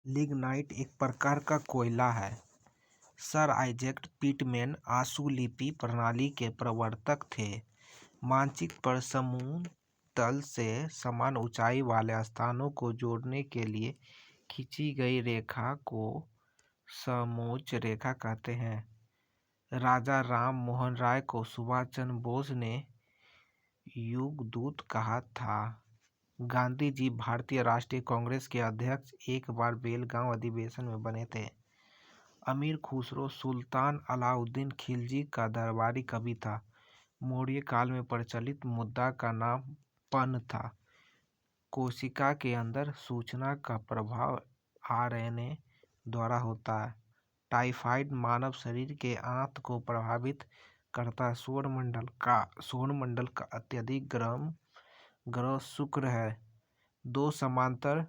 Lignite एक प्रकार का कोयला है। सर आइजैक पिटमैन आशुलिपि प्रणाली के प्रवर्तक थे। मानचित्र पर समतल से समान ऊंचाई वाले स्थानों को जोड़ने के लिए खींची गई रेखा को समोच्च रेखा कहते हैं। राजा राम मोहन राय को सुभाष चंद्र बोस ने युगदूत कहा था। गांधी जी भारतीय राष्ट्रीय कांग्रेस के अध्यक्ष एक बार बेलगांव अधिवेशन में बने थे। अमीर खुसरो सुल्तान अलाउद्दीन खिलजी का दरबारी कवि था। मौर्य काल में प्रचलित मुद्रा का नाम पन था। कोशिका के अंदर सूचना का प्रभाव आरएनए द्वारा होता है। टाइफाइड मानव शरीर के आंत को प्रभावित करता है। सौरमंडल का अत्यधिक गर्म ग्रह शुक्र है। दो समांतर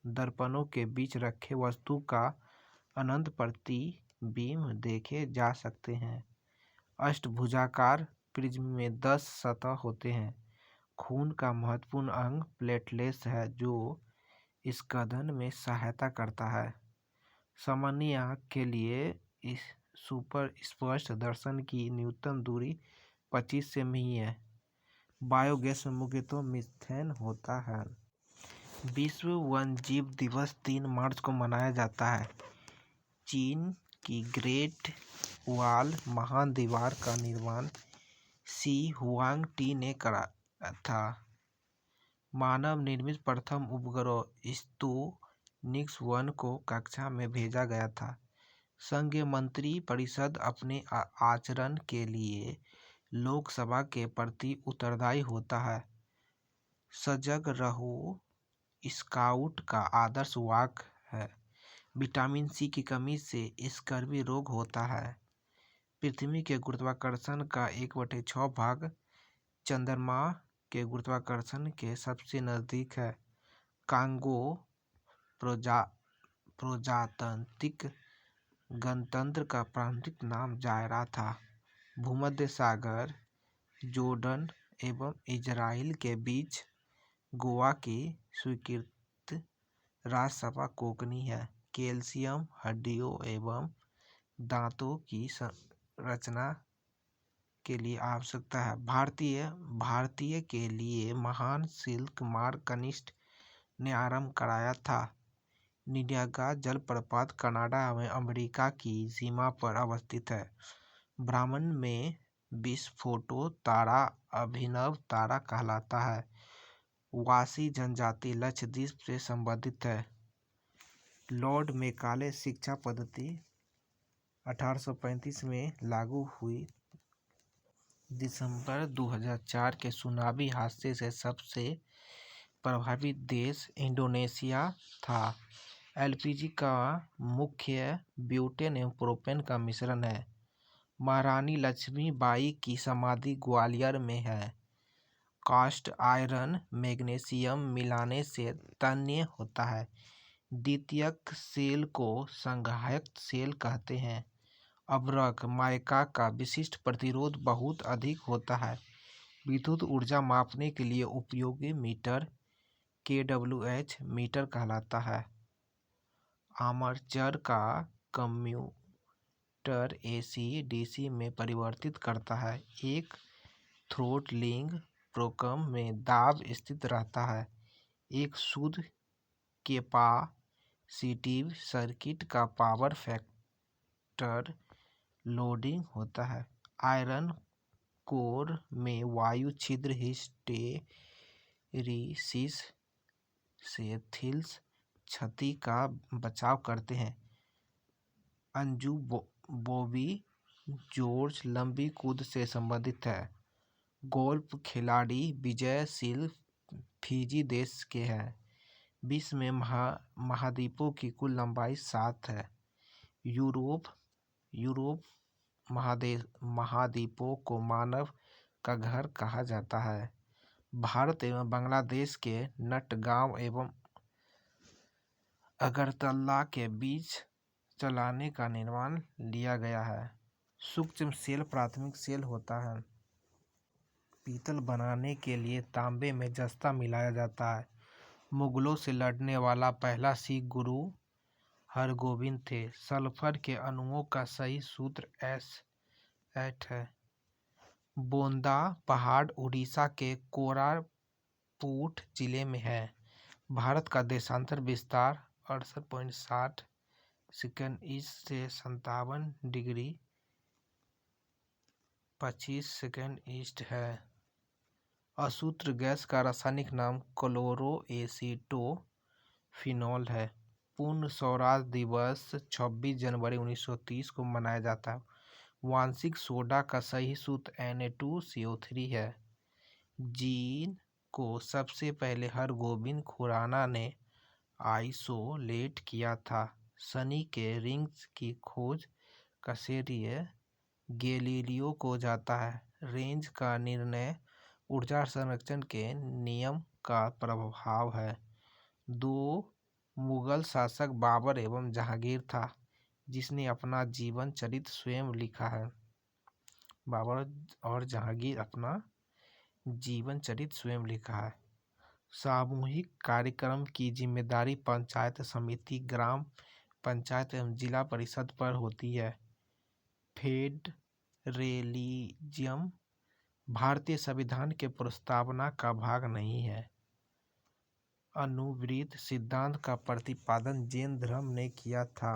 दर्पणों के बीच रखे वस्तु का अनंत प्रतिबिंब देखे जा सकते हैं। अष्टभुजाकार प्रिज्म में 10 सतह होते हैं। खून का महत्वपूर्ण अंग प्लेटलेट्स है जो स्कंदन में सहायता करता है। सामान्य आँख के लिए इस सुपर स्पष्ट दर्शन की न्यूनतम दूरी 25 सेमी है। बायोगैस में मुख्यतः मीथेन होता है। विश्व वन्यजीव दिवस 3 मार्च को मनाया जाता है। चीन की ग्रेट वॉल महान दीवार का निर्माण शी हुआंग-टी ने करा था। मानव निर्मित प्रथम उपग्रह स्पुतनिक 1 को कक्षा में भेजा गया था। संघीय मंत्री परिषद अपने आचरण के लिए लोकसभा के प्रति उत्तरदायी होता है। सजग रहो स्काउट का आदर्श वाक्य है। विटामिन सी की कमी से स्कर्वी रोग होता है। पृथ्वी के गुरुत्वाकर्षण का 1/6 भाग चंद्रमा के गुरुत्वाकर्षण के सबसे नजदीक है। कांगो प्रजातांत्रिक गणतंत्र का प्रारंभिक नाम जायरा था। भूमध्य सागर, जॉर्डन एवं इजराइल के बीच गोवा की स्वीकृत राजभाषा कोंकणी है। कैल्शियम हड्डियों एवं दांतों की संरचना के लिए आवश्यकता है। भारतीय के लिए महान सिल्क मार्ग कनिष्क ने आरंभ कराया था। नियाग्रा जलप्रपात कनाडा में अमेरिका की सीमा पर अवस्थित है। ब्रह्मांड में विस्फोटक तारा अभिनव तारा कहलाता है। वासी जनजाति लक्षद्वीप से संबंधित है। लॉर्ड मैकाले शिक्षा पद्धति 1835 में लागू हुई। दिसंबर 2004 के सुनामी हादसे से सबसे प्रभावित देश इंडोनेशिया था। एलपीजी का मुख्य ब्यूटेन एवं प्रोपेन का मिश्रण है। महारानी लक्ष्मीबाई की समाधि ग्वालियर में है। कास्ट आयरन मैग्नीशियम मिलाने से तन्य होता है। द्वितीयक सेल को संघायक सेल कहते हैं। अभ्रक मायका का विशिष्ट प्रतिरोध बहुत अधिक होता है। विद्युत ऊर्जा मापने के लिए उपयोगी मीटर केडब्ल्यूएच मीटर कहलाता है। आर्मेचर का कम्यूटर एसी डीसी में परिवर्तित करता है। एक थ्रोटलिंग प्रोग्राम में दाब स्थिर रहता है। एक शुद्ध कैपेसिटिव सर्किट का पावर फैक्टर लोडिंग होता है। आयरन कोर में वायु छिद्र हिस्टेरिसिस से थिल्स क्षति का बचाव करते हैं। अंजू बॉबी जॉर्ज लंबी कूद से संबंधित है। गोल्फ खिलाड़ी विजयशील फिजी देश के हैं। विश्व में महाद्वीपों की कुल लंबाई 7 है। यूरोप महाद्वीपों को मानव का घर कहा जाता है। भारत एवं बांग्लादेश के नटगांव एवं अगरतला के बीच चलाने का निर्णय लिया गया है। सूक्ष्म सेल प्राथमिक सेल होता है। पीतल बनाने के लिए तांबे में जस्ता मिलाया जाता है। मुगलों से लड़ने वाला पहला सिख गुरु हरगोविंद थे। सल्फर के अणुओं का सही सूत्र S8 है। बोंदा पहाड़ उड़ीसा के कोरापुट जिले में है। भारत का देशांतर विस्तार 68.60 सेकंड ईस्ट से 57 डिग्री 25 सेकंड ईस्ट है। असूत्र गैस का रासायनिक नाम क्लोरोएसीटोफिनॉल है। पूर्ण स्वराज दिवस 26 जनवरी 1930 को मनाया जाता है। वांशिक सोडा का सही सूत्र Na2CO3 है। जीन को सबसे पहले हरगोविंद खुराना ने आइसोलेट किया था। शनि के रिंग्स की खोज का श्रेय गैलीलियो को जाता है। रेंज का निर्णय ऊर्जा संरक्षण के नियम का प्रभाव है। दो मुगल शासक बाबर एवं जहांगीर था, जिसने अपना जीवन चरित्र स्वयं लिखा है। बाबर और जहांगीर अपना जीवन चरित्र स्वयं लिखा है। सामूहिक कार्यक्रम की जिम्मेदारी पंचायत समिति, ग्राम पंचायत एवं जिला परिषद पर होती है। फेडरेलिज्म भारतीय संविधान के प्रस्तावना का भाग नहीं है। अनुवृत्त सिद्धांत का प्रतिपादन जैन धर्म ने किया था।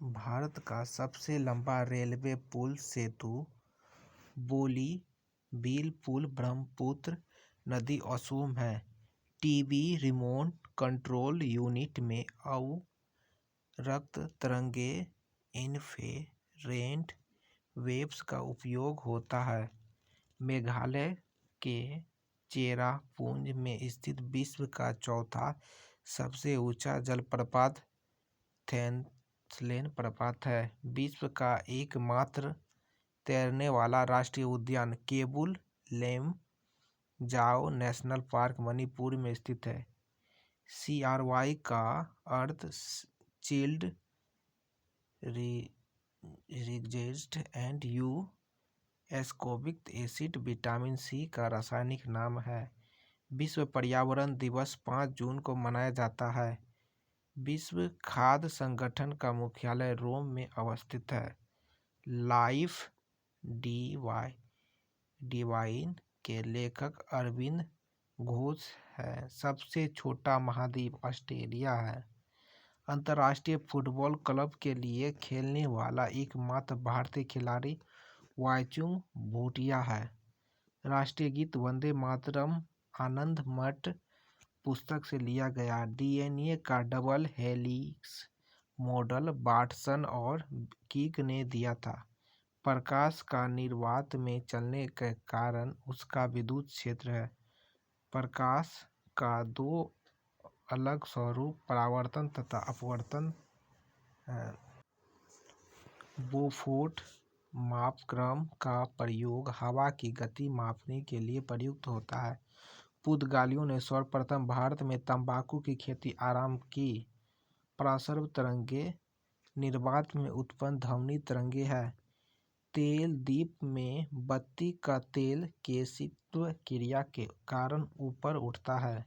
भारत का सबसे लंबा रेलवे पुल सेतु बोरीवली पुल ब्रह्मपुत्र नदी असोम है। टीवी रिमोट कंट्रोल यूनिट में अवरक्त तरंगे इंफ्रारेड वेव्स का उपयोग होता है। मेघालय के चेरापूंजी में स्थित विश्व का चौथा सबसे ऊंचा जलप्रपात थेल्सेन प्रपात है। विश्व का एकमात्र तैरने वाला राष्ट्रीय उद्यान केबुल लमजाओ नेशनल पार्क मणिपुर में स्थित है। CRY का अर्थ चिल्ड रिजेस्ट and you ascorbic acid vitamin C का रासायनिक नाम है। विश्व पर्यावरण दिवस 5 जून को मनाया जाता है। विश्व खाद्य संगठन का मुख्यालय रोम में अवस्थित है। लाइफ डिवाइन के लेखक अरविंद घोष है। सबसे छोटा महाद्वीप ऑस्ट्रेलिया है। अंतर्राष्ट्रीय फुटबॉल क्लब के लिए खेलने वाला एकमात्र भारतीय खिलाड़ी वाईचुंग भूटिया है। राष्ट्रीय गीत वंदे मातरम आनंद मठ पुस्तक से लिया गया। DNA का डबल हेलिक्स मॉडल वाटसन और किक ने दिया था। प्रकाश का निर्वात में चलने के कारण उसका विद्युत क्षेत्र है। प्रकाश का दो अलग स्वरूप परावर्तन तथा अपवर्तन है। बोफोर्ड मापक्रम का प्रयोग हवा की गति मापने के लिए प्रयुक्त होता है। पुर्तगालियों ने सर्वप्रथम भारत में तंबाकू की खेती आरंभ की। प्रासर्व तरंगे निर्वात में उत्पन्न ध्वनि तरंगे है। तेल दीप में बत्ती का तेल केशित्व क्रिया के कारण ऊपर उठता है।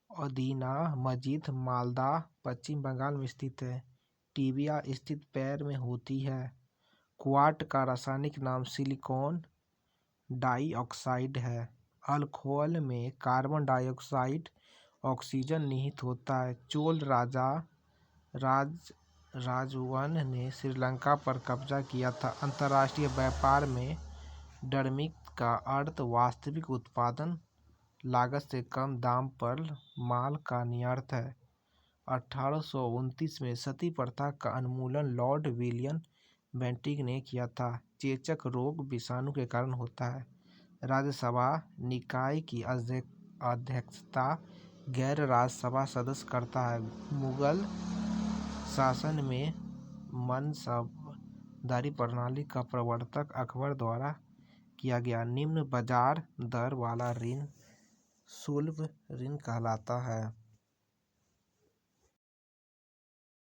अदीना मस्जिद मालदा पश्चिम बंगाल में स्थित है। टिबिया स्थित पैर में होती है। क्वार्ट का रासायनिक नाम सिलिकॉन डाइऑक्साइड है। अल्कोहल में कार्बन डाइऑक्साइड ऑक्सीजन निहित होता है। चोल राजा राजवन ने श्रीलंका पर कब्जा किया था। अंतर्राष्ट्रीय व्यापार में डर्मिक का अर्थ वास्तविक उत्पादन लागत से कम दाम पर माल का निर्यात है। 1829 में सती प्रथा का उन्मूलन लॉर्ड विलियम बेंटिक ने किया था। चेचक रोग विषाणु के कारण होता है। राज्यसभा निकाय की अध्यक्षता गैर राज्यसभा सदस्य करता है। मुगल शासन में मनसबदारी प्रणाली का प्रवर्तक अकबर द्वारा किया गया। निम्न बाजार दर वाला ऋण सुलभ ऋण कहलाता है।